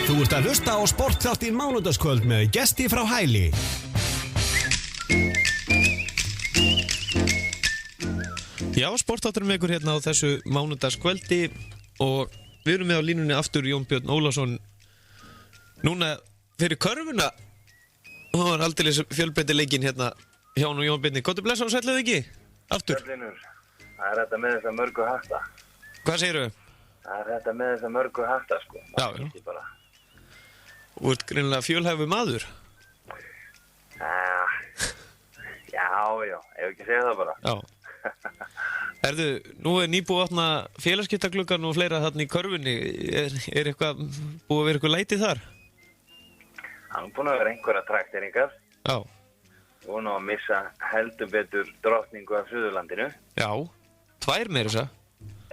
Þú ert að hlusta á sportþáttinn mánudagskvöld með gesti frá Hæli. Já, sportþátturinn með ykkur hérna á þessu mánudagskvöldi og við erum með á línunni aftur Jón Björn Ólafsson núna fyrir körfuna og það var aldeilis fjölbreytileikinn hérna hjá nú Jón Björni. Kottu blessa og sætlaðu ekki? Aftur. Sörlinur, það er þetta með þessa mörgu hatta. Hvað segirðu? Það er þetta með þessa mörgu hatta, sko. Já. Bara. Þú ert greinilega fjölhæfu maður. Já, ef ekki segja það bara. Já. Herðu, nú er nýbúið að opna félagskiptagluggan og fleira þarna í körfunni. Er eitthvað, búið að vera eitthvað lætið þar? Það er búin að vera einhverja trakteringar. Já. Búin að missa heldur betur drottningu af Suðurlandinu. Já, 2 meira þess að.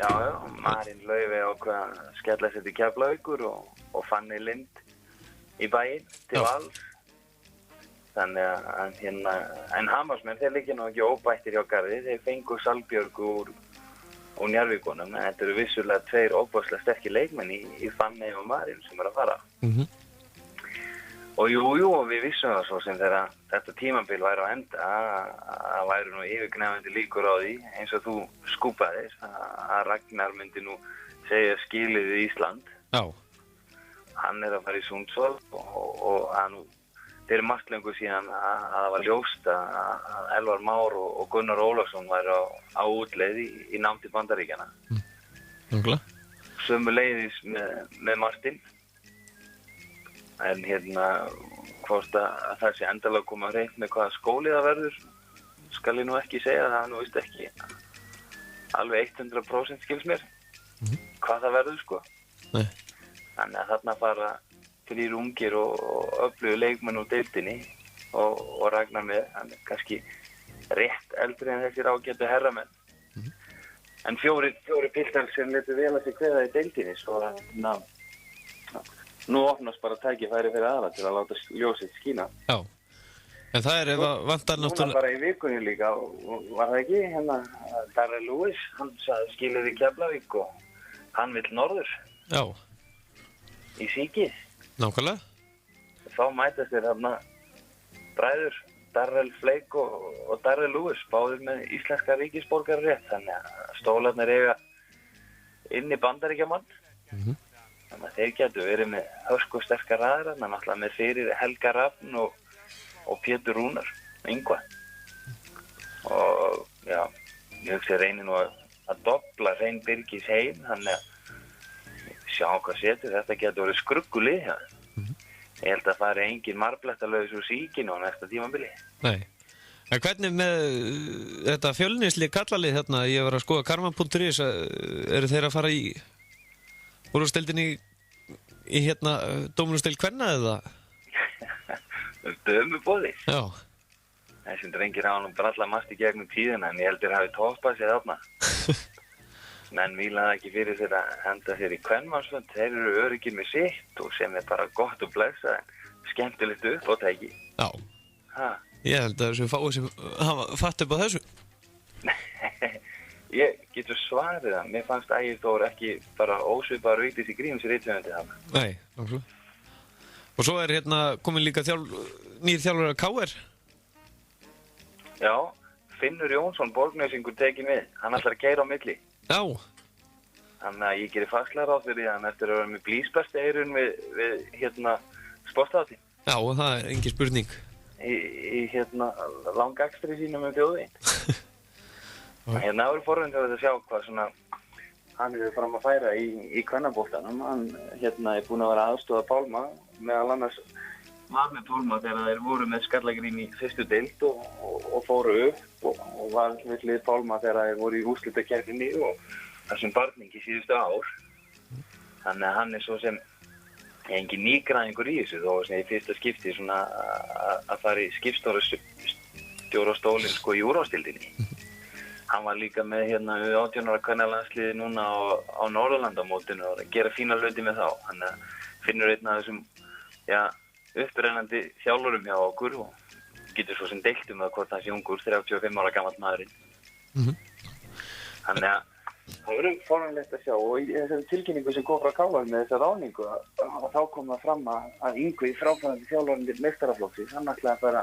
Já, Marín Laufey ákvað að skella sér til Keflavíkur og Fanny Lind í bæinn til Vals. Þannig að en Hamarsmenn, þeir liggja nú ekki óbættir hjá Garði, þeir fengu Salbjörg úr Njarðvíkunum. Þetta eru vissulega 2 óbærslega sterkir leikmenn í Fanny og Marín sem eru að fara. Og jú, við vissum það svo sem þegar þetta tímabil væri á enda að væri nú yfirgnæfandi líkur á því, eins og þú skúpaðir, að Ragnar myndi nú segja skilið við Ísland. Já. Hann er að fara í Sundsvall og hann þeir eru margt lengur síðan að það var ljóst að Elvar Már og Gunnar Ólafsson væri á útleið í nám til Bandaríkjanna. Sömuleiðis með Martin. En hvort að það sé endalega koma hreint með hvaða skóli það verður, skal ég nú ekki segja, það nú veist ekki alveg 100% skils mér hvað það verður, sko. Nei. Þannig að þarna fara 3 ungir og öflugu leikmenn úr deildinni og Ragnar með, hann er kannski rétt eldri en þessir ágætu herramenn. En 4 piltar sem letur vel að sig kveða í deildinni, svo nú opnast bara tækifæri fyrir aðra til að láta ljósið skína. Já, en það er ef að vantar náttúrulega... Núna bara í vikunni líka, var það ekki, Darrell Lewis, hann sagði skilið í Keflavík og hann vill norður. Já. Í Síkið. Nákvæmlega. Þá mætast þeir þarna bræður, Darrell Flake og Darrell Lewis, báðir með íslenska ríkisborgararétt, þannig að stólarnir eiga inn í Bandaríkjamann. Þannig að þeir getur verið með hörsku sterkar aðra, náttúrulega með fyrir Helga Rafn og Pétur Rúnar, Ingvar. Og já, ég hugsi reynir nú að dobla Hrein Birgis heim, þannig að sjá hvað setur, þetta getur verið skruggulið hjá. Ég held að fari engin marblettalöðis úr Síkinu á næsta tímabili. Nei. En hvernig með þetta Fjölnisli kallalið hérna, ég var að skoða karman.is, eru þeir að fara í úrvalsdeildinni í dóminusdeild kvenna eða? Dömubóði. Já. Þessum drengir hafa nú brallað mast í gegnum tíðina, en ég heldur hafi toppað sér þarna. Menn vílaði ekki fyrir þeir að henda sér í kvenmannsfönd, þeir eru öryggir með sitt og sem er bara gott og blessa, skemmtilegt upp og tæki. Já. Ég held að þessu fáið sem hafa fatt upp á þessu. Ég getur svarið það, mér fannst Ægir Þór ekki bara ósvipaður Vigdísi Gríms í rithöfundi þarna. Nei, nákvæmlega. Og svo er komin líka nýr þjálfari af KR. Já, Finnur Jónsson, Borgnesi tekið með, hann ætlar að keyra á milli. Já. Þannig að ég gerir fastlega ráð fyrir hann eftir að vera með blísbæst eirun við sportátti. Já, og það er engin spurning. Í langakstri sínum þjóðveginn. Það eru forvindið að sjá hvað svona hann er fram að færa í kvennaboltanum. Hann er búinn að vera aðstoða Pálma, meðal annars var með Pálma þegar þeir voru með Skallagrín í fyrstu deild og fóru upp og var við Pálma þegar þeir voru í úrslitakeppninni og þessum barningi síðustu ár. Þannig að hann er svo sem engin nýgræðingur í þessu, þó sem í fyrsta skipti svona að fara í skipstjórastólinn í úrvalsdeildinni. Hann var líka með 18 ára kvennalandsliði núna á Norðurlandamótinu og að gera fína hluti með þá. Hann finnur einn af þessum upprennandi þjálfurum hjá okkur og getur svo sem deilt það hvort hann sé ungur, 35 ára gamall maðurinn. Þannig að Það verður fórnulegt að sjá og í þessari tilkynningu sem kom frá Káar með þessa ráningu þá kom það fram að Yngvi fráfarandi þjálfarinn meistaraflokksins, hann ætlaði að fara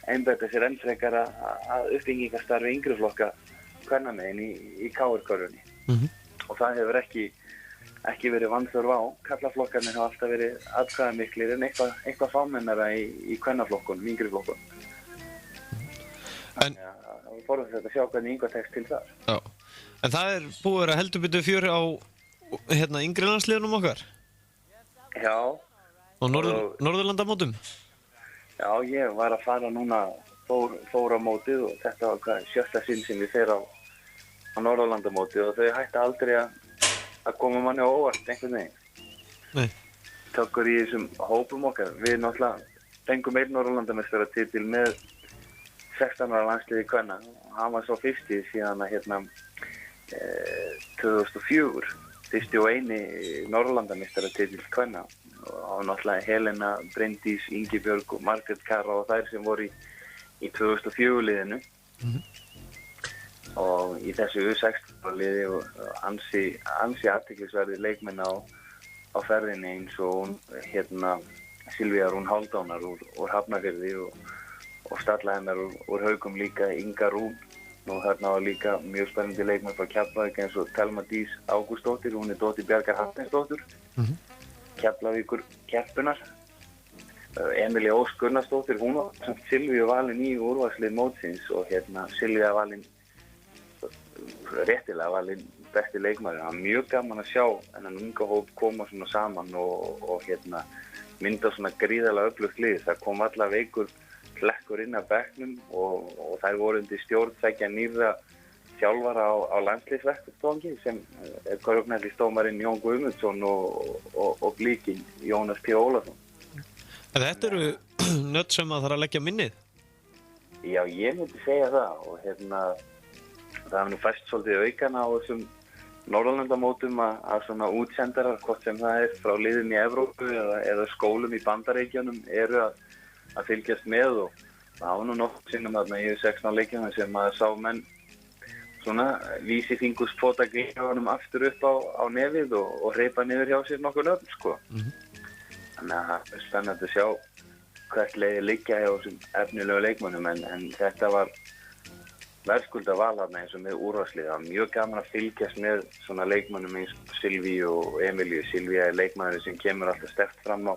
einbeita sér enn frekar að uppbyggingarstarfi yngri flokka kvennamegin í Káar-körfunni. Og það hefur ekki verið vanþörf á. Karlaflokkarnir hafa alltaf verið atkvæðamiklir en eitthvað fámennara í kvennaflokkunum, yngri flokkunum. En það var fórnulegt að sjá hvernig Yngvar tekst til þar. já. En það búið að vera heldur betur fjör á yngri landsliðunum okkar? Já. Og Norðurlandamótum? Já, ég var að fara núna, fór á mótið og þetta var sjötta sinn sem ég fer á Norðurlandamótið og þau hætta aldrei að koma manni á óvart einhvern veginn. Nei. Tökur í þessum hópum okkar. Við náttúrulega fengum einn Norðurlandameistaratitil með 16 ára landsliði kvenna og hann var svo fyrsti síðan að 2004, fyrsti og eini Norðurlandameistaratitil kvenna og náttúrulega Helena, Bryndís, Ingibjörg og Margrét Kara og þær sem voru í 2004 liðinu og í þessu U16 liði og ansi athyglisverðir leikmenn á ferðinni eins og Silvía Rún Hálfdánar úr Hafnarfirði og Stallheimer úr Haugum líka Inga Rún og þarna var líka mjög spennandi leikmenn frá Keflavík eins og Telma Dís Ágústsdóttir, hún dóttir Bjargar Hafsteinsdóttur, Keflavíkur keppunar, Emilía Ósk Gunnarsdóttir, hún var samt Silvíu valin í úrvalslið mótsins og Silvía valin, réttilega valin besti leikmaður. Það var mjög gaman að sjá þennan unga hóp koma svona saman og mynda svona gríðarlega öflugt lið. Það kom alla veikur hlekkur inn að bekknum og þær voru undir stjórn tveggja nýrra þjálfara á landsliðsvettvangi sem körfuknattleiksdómarinn Jón Guðmundsson og blíkinn Jónas P. Ólafsson. En þetta eru nöt sem að þarf að leggja minnið? Já, ég myndi segja það og það er nú fæst svolítið aukana á þessum Norðurlandamótum að svona útsendarar, hvort sem það er frá liðum í Evrópu eða skólum í Bandaríkjunum eru að fylgjast með og það var nú nokkuð sinnum þarna í 16 leikjunum sem að sá menn svona vísi fingurspota gríðanum aftur upp á nefið og hreypa niður hjá sér nokkuð nöfn, sko. Þannig að það er spennandi að sjá hvert leiði liggja hjá þessum efnilegu leikmönnum en þetta var verðskulda val þarna eins og með úrvalslið. Það var mjög gaman að fylgjast með svona leikmönnum eins og Silvíu og Emilíu. Silvía er leikmaður sem kemur alltaf sterkt fram á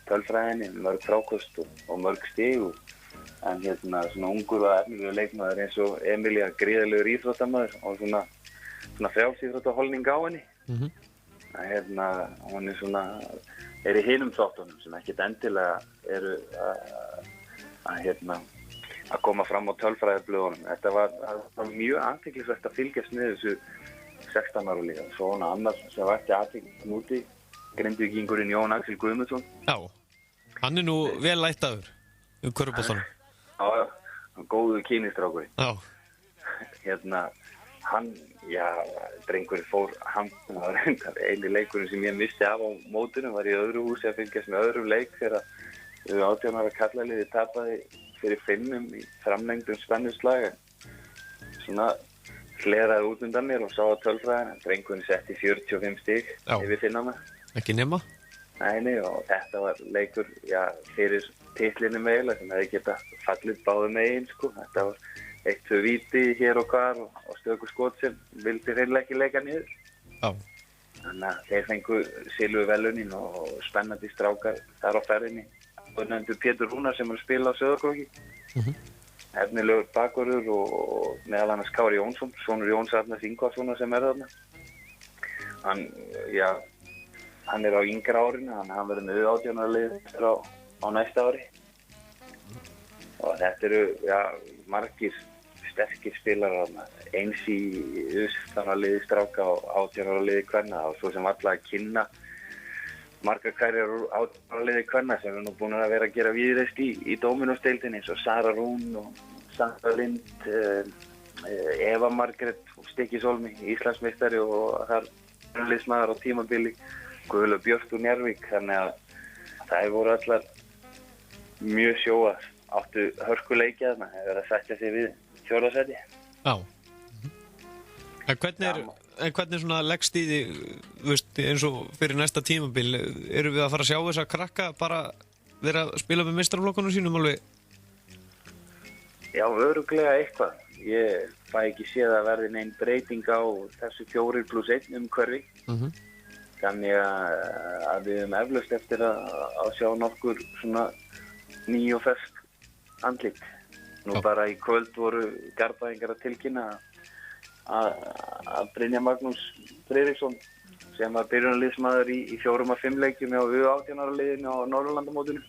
tölfræðinni, mörg frákost og mörg stig en svona ungur og efnilegur leikmaður eins og Emilía gríðarlegur íþróttamaður og svona frjálsíþróttaholning á henni. Hún er í hinum þáttunum sem ekkert endilega eru að koma fram á tölfræðiblöðunum. Þetta var mjög athyglisvert að fylgjast með þessu 16 ára líka. Svona annars sem vakti athygli múti Grindvíkingurinn Jón Axel Guðmundsson. Já, hann er nú vel lættaður körfuboltanum. Já, góður kynistrákurinn. Já. Drengurinn fór eini leikurinn sem ég missti af á mótunum var í öðru húsi að fylgjast með öðrum leik þegar 18 ára karlaliði tapaði fyrir Finnum í framlengdum spennuslag. Svona hleraði út undan mér og sá að tölfræðina. Drengurinn setti 45 stig yfir Finnana. Ekki nema? Nei, og þetta var leikur fyrir titlinu meila sem hefði geta fallið báðu megin, sko. Þetta var 1-2 víti hér og hvar og stöku skot sem vildi hreinlega ekki leika niður. Já. Þannig að þeir fengu silfurverðlaunin og spennandi strákar þar á ferðinni. Nefndu Pétur Rúnar sem er að spila á Sauðárkróki. Efnilegur bakvörður og meðal annars Kári Jónsson, sonur Jóns Arnars Ingvarssonar sem er þarna. Hann er á yngra árinu, hann verður með 18 ára lið á næsta ári. Og þetta eru margir sterkir spilarar þarna. Eins í U16 liði stráka og 18 ára liði kvenna og svo sem alla að kynna margar hverjar úr 18 ára liði kvenna sem er nú búin að vera að gera víðreist í Dóminósdeildinni eins og Sara Rún og Sandra Lind, Eva Margrét og Stykkishólmi, Íslandsmeistari og þar liðsmaður á tímabili, Guðlaug Björt úr Njarðvík. Þannig að það voru allar mjög sjóar, áttu hörkuleiki þarna, hefur verið að setja sig við fjórða sæti. Já. En hvernig En hvernig svona leggst í því, veist, eins og fyrir næsta tímabil, erum við að fara að sjá þessa krakka bara vera að spila með meistaraflokkunum sínum alveg? Já, örugglega eitthvað. Ég fæ ekki séð að verði neinn breyting á þessu 4+1 umhverfi. Þannig að við höfum eflaust eftir að sjá nokkur svona ný og fersk andlit. Nú bara í kvöld voru Garðbæingar að tilkynna að Brynjar Magnús Friðriksson sem var byrjunarliðsmaður í 4 af 5 leikjum á U18 ára liðinu á Norðurlandamótinu.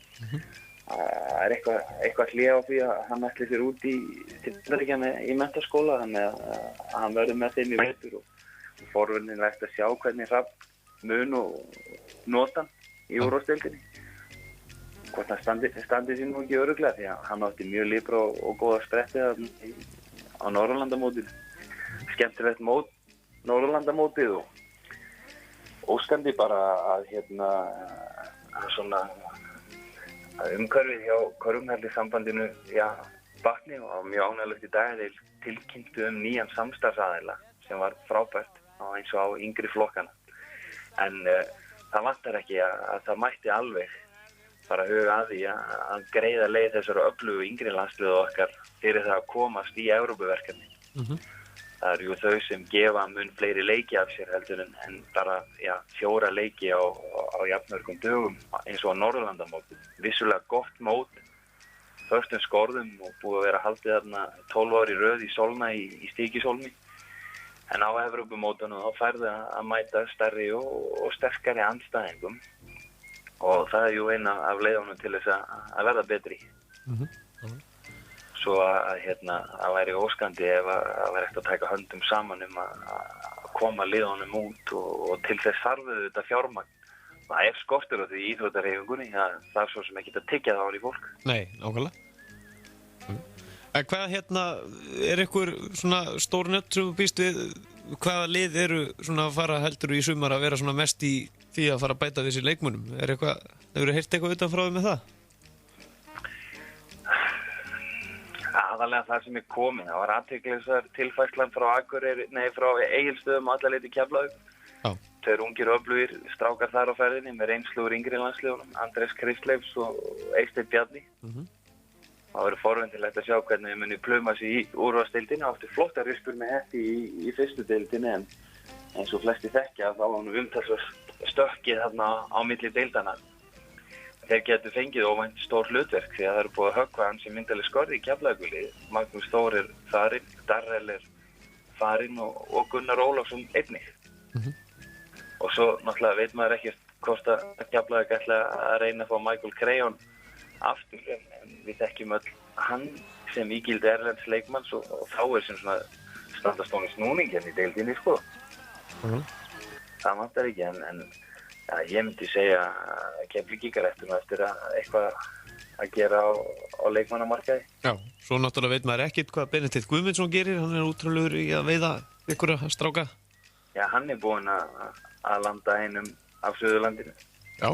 Það er eitthvað hlé á því að hann ætli sér út í Bandaríkjanna í menntaskóla, þannig að hann verður með þeim í vetur og forvörnin er eftir að sjá hvernig Hrafn mun og notan í úrvalsdeildinni. Hvort hann standi sér nú ekki örugglega, því að hann átti mjög líbra og góða spretti á Norðurlandamótinu. Skemmtilegt mót, Norðurlandamótið og óskandi bara að umhverfið hjá körfunarsambandinu batni, og mjög ánægjulegt í dag að þeir tilkynntu nýjan samstarfsaðila sem var frábært eins og á yngri flokkana. En það vantar ekki að það mætti alveg bara huga að því að greiða leið þessara öflugu yngri landsliða okkar fyrir það að komast í Evrópuverkefni. Það eru jú þau sem gefa mun fleiri leiki af sér heldur en bara 4 leiki á jafnmörgum dögum eins og á Norðurlandamóti. Vissulega gott mót, föstum skorðum og búið að vera haldið þarna 12 ár í röð í Solna í Stíkisólmi. En á Evrópumótunum þá færðu að mæta stærri og sterkari andstæðingum og það er jú eina af leiðunum til þess að verða betri. Svo að væri óskandi ef að væri eftir að taka höndum saman að koma liðunum út og til þess þarf þetta fjármagn. Það er skortur á því í íþróttahreyfingunni, það er svo sem ekki að tyggja það á í fólk. Nei, nákvæmlega. En hvað er einhver svona stór nöfn sem þú býst við, hvaða lið eru svona að fara heldur í sumar að vera svona mest í því að fara að bæta við sér leikmönnum? Hefur þið heyrt eitthvað utan frá því með það? Aðalega það sem er komið, það var athyglisverð tilfærslan frá Egilsstöðum og alla leið til Keflavík. Þau eru ungir og öflugir strákar þar á ferðinni með reynslu úr yngri landsliðunum, Andrés Kristleifs og Eysteinn Bjarni. Það verður forvitnilegt að sjá hvernig við munum pluma sig í úrvalsdeildinni. Áttu flottar rispur með hetti í fyrstu deildinni, en eins og flesti þekkja þá var nú umtalsvert stökkið þarna á milli deildana. Þeir getur fengið óvænt stór hlutverk því að það eru búið að höggva hann sem myndaleg skorði í Keflavíkurliði. Magnús Þór er farinn, Darrell er farinn og Gunnar Ólafsson einnig. Og svo náttúrulega veit maður ekkert hvort að Keflavík ætla að reyna að fá Michael Crayon aftur, en við þekkjum öll hann sem ígildi erlends leikmanns og þá er sem svona standastónu snúningin í deildinni, sko. Það vantar ekki, en ég myndi segja að Keflvíkingar eftir eitthvað að gera á leikmannamarkaði. Já, svo náttúrulega veit maður ekkert hvað Benedikt Guðmundsson gerir, hann er útrúlegur í að veiða ykkur að stráka. Já, hann er búinn að landa einum af Suðurlandinu. Já.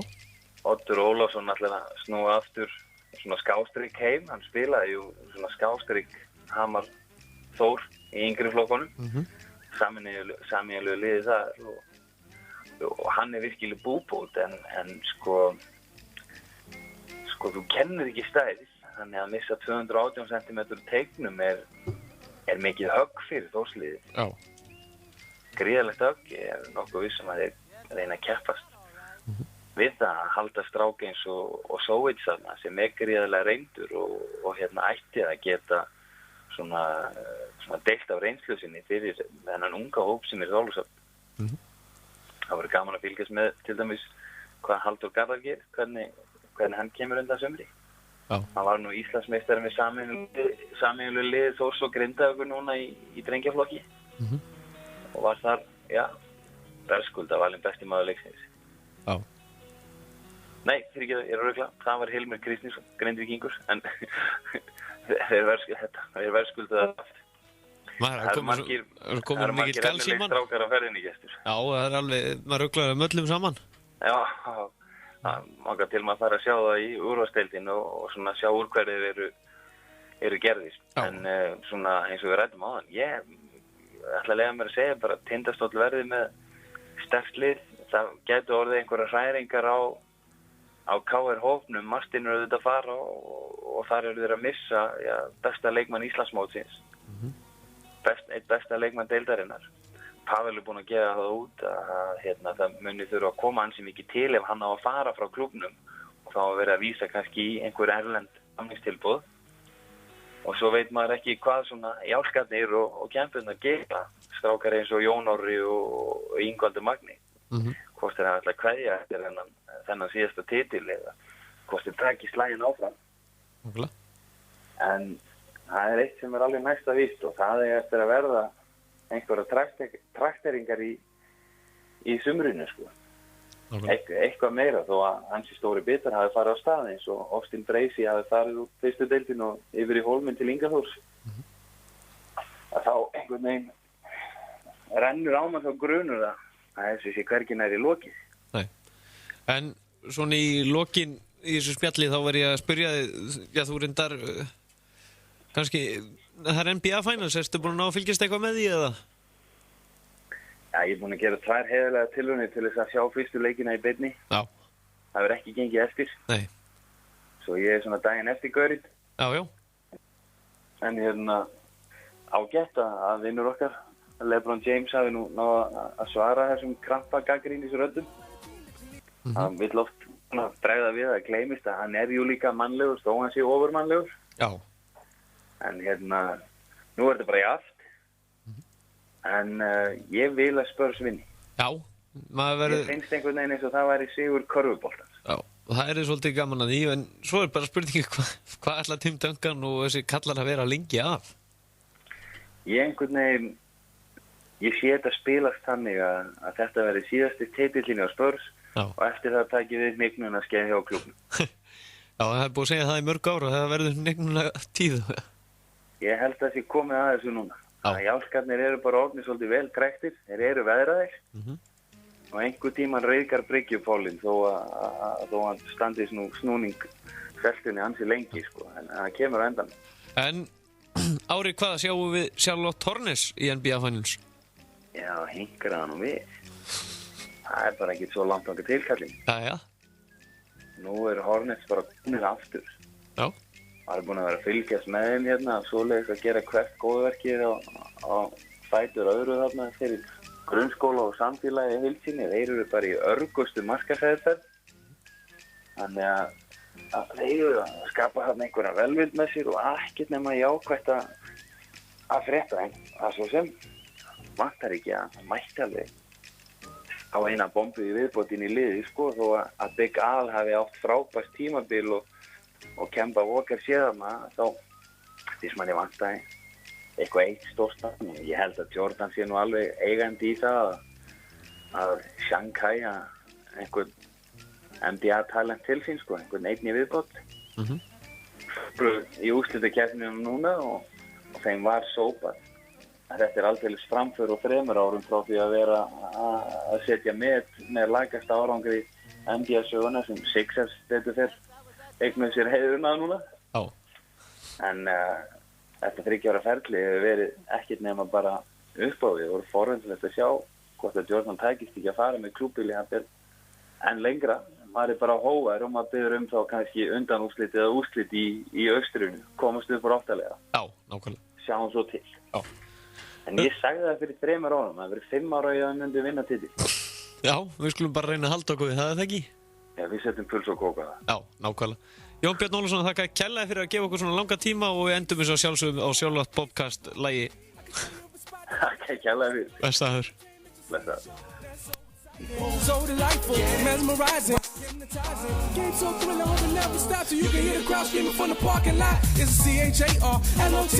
Oddur Ólafsson ætlar að snúa aftur svona skástrík heim, hann spilaði jú svona skástrík Hamar Þór í yngri flokkunum. Sameiginlegu liði þar og hann er virkilega búbót, en sko þú kennir ekki stæðis, þannig að missa 218 cm teiknum er mikið högg fyrir Þórsliðið. Já. Gríðarlegt högg, ég er nokkuð vissum að þeir reyna að keppast við það að halda strák eins og Sóvits sem er gríðarlega reyndur og ætti að geta svona deilt af reynslu sinni fyrir þennan unga hóp sem er Þorlákshöfn. Það voru gaman að fylgjast með til dæmis hvað Halldór Garðar gerir, hvernig hann kemur undan sumri. Já. Hann var nú Íslandsmeistari með sameiginlegu liði Þórs og Grindavíkur núna í drengjaflokki og var þar, verðskulda valinn besti maður leiksins. Já. Nei, ég er að rugla, það var Hilmir Kristninsson, Grindvíkingur, en þeir verðskulda það aftur. Það er komin mikið galsíman. Strákar á ferðinni, gestur. Já, það er alveg, maður ruglar möllum saman. Já, það manga til maður fara að sjá það í úrvalsdeildin og svona sjá úr hverju eru gerðir. En svona eins og við ræddum á þann, ætla að lega mér að segja bara Tindastóll verði með sterkt lið. Það gætu orðið einhverja hræringar á KR hópnum. Martin eru auðvitað að fara og þar eru þeir að missa besta leikmann Íslandsmótsins. Eitt besta leikmann deildarinnar. Pavel er búinn að gefa það út að það muni þurfa að koma ansi mikið til ef hann á að fara frá klúbbnum og þá að vera að vísa kannski í einhver erlend samningstilboð. Og svo veit maður ekki hvað svona jálskarnir og kempurnar gera. Strákar eins og Jón Orri og Ingvaldur Magni. Hvort þeir hafa alltaf kveðja eftir þennan síðasta titil eða hvort þeir taki slaginn áfram. En það er eitt sem er alveg næsta víst og það er eftir að verða einhverja trakteringar í sumrinu sko. Eitthvað meira þó að hansi stóri bitar hafi farið á stað eins og Austin Bracey hafi farið úr fyrstu deildin og yfir í Hólminn til Ingaþórs. Að þá einhvern veginn rennur á mann þá grunur að þessi sé hvergi nær í lokið. Nei. En svona í lokin í þessu spjalli þá var ég að spyrja þig, þú reyndar kannski, það er NBA Finals, erstu búin að ná að fylgjast eitthvað með því eða? Já, ég er búinn að gera 2 heiðarlega tilraunir til þess að sjá fyrstu leikina í beinni. Já. Það hefur ekki gengið eftir. Nei. Svo ég er svona daginn eftir gaurinn. Já. En ágætt að vinnur okkar, LeBron James hafi nú náð að svara þessum krampagagnrýnisröddum. Hann vill oft bregða við að gleymist að hann er jú líka mannlegur, þó hann sé ofurmannlegur. Já. En nú er þetta bara í aft. En ég vil að Spurs vinni. Já, maður verður... Ég finnst einhvern veginn eins og það væri sigur körfuboltans. Já, og það er svolítið gaman að því, en svo er bara spurningi hvað ætla Tim Duncan og þessi kallar að vera lengi af? Ég sé þetta spilast þannig að þetta verði síðasti titillinn á Spurs. Já. Og eftir það takir við hnignuna skeið hjá klúbbnum. Já, það er búið að segja það í mörg ára, það verður hnignuna tíð. Ég held að það sé komið að þessu núna. Jálskarnir eru bara orðnir svolítið vel trektir, þeir eru veðraðir og einhver tíman reyðgar bryggjupólinn þó að standi snúning feltunni ansi lengi sko, en það kemur á endan. En Ári, hvað sjáum við Charlotte Hornets í NBA Finals? Já, hinkar það nú við. Það er bara ekki svo langt okkar tilkallin. Já. Nú eru Hornets bara komið aftur. Já. Það er búin að vera að fylgjast með þeim hérna og svoleiðis að gera hvert góðverkið á fætur öðru þarna fyrir grunnskóla og samfélagi í heilsinni. Þeir eru bara í örgustu markaðsherferð. Þannig að þeir eru að skapa þarna einhverja velvild með sér og ekkert nema jákvætt að frétta þeim. Það svo sem vantar ekki að það mætti alveg á eina bombu í viðbótin í liði sko þó að Big Al hafi átt frábært tímabil og Kemba Walker séðan þá þess manni vantaði eitthvað eitt stórstafn og ég held að Jordan sé nú alveg eigandi í það að Shanghai einhvern NBA talent til sín sko, einhvern einn í viðbót í úrslitakeppninum núna og þeim var sópað að þetta er aldeilis framför og 3 árum frá því að vera að setja með lagasta árangri NBA söguna sem Sixers betur fyrr eignuð sér heiðurna núna. Já. En þetta 3 ára ferli hefur verið ekkert nema bara upp á við. Það voru forvindilegt að sjá hvort að Jordan tækist ekki að fara með klúbbíli en lengra. Maður er bara hóvar og maður biður þá kannski undanúrslit eða úrslit í austrinu. Komast upp úr 8-lega. Já, nákvæmlega. Sjáum svo til. Já. En ég sagði það fyrir 3 árum. Það verið 5 ára í að myndi vinna titil. Já, við skulum bara reyna að halda okkur við það, er það ekki? Já, við setjum puls og kóka það. Já, nákvæmlega. Jón Björn Ólafsson, þakka kærlega fyrir að gefa okkur svona langa tíma og við endum eins og sjálfsögum á Charlotte podcast-lagi. Þakka kærlega fyrir. Blessaður. Blessaður. So delightful, mesmerizing, hypnotizing. Game so thrilling, never stop, so you can hear the crowd screaming from the parking lot. It's a CHARLOT.